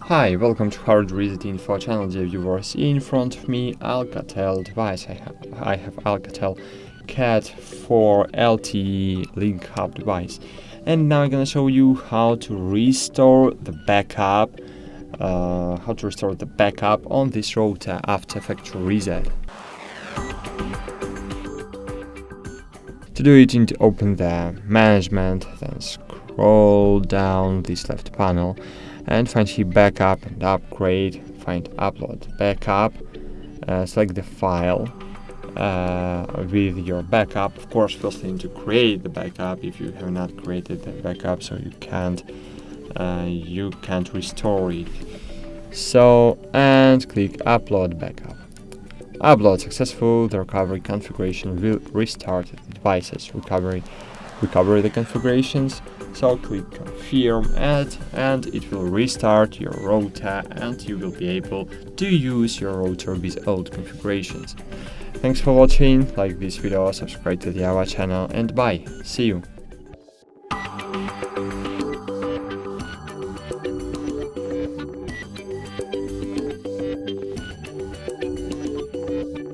Hi, welcome to HardReset.Info channel, dear viewers. In front of me, Alcatel device. I have Alcatel Cat for LTE LinkHub device, and now I'm gonna show you how to restore the backup. On this router after factory reset. To do it, you need to open the management, then scroll down this left panel and find here backup and upgrade, find upload backup, select the file with your backup. Of course, first you need to create the backup if you have not created the backup, so you can't restore it. So, and click upload backup. Upload successful, the recovery configuration will restart the device's recover the configurations. So click confirm and it will restart your router and you will be able to use your router with old configurations. Thanks for watching, like this video, subscribe to our channel, and bye, see you.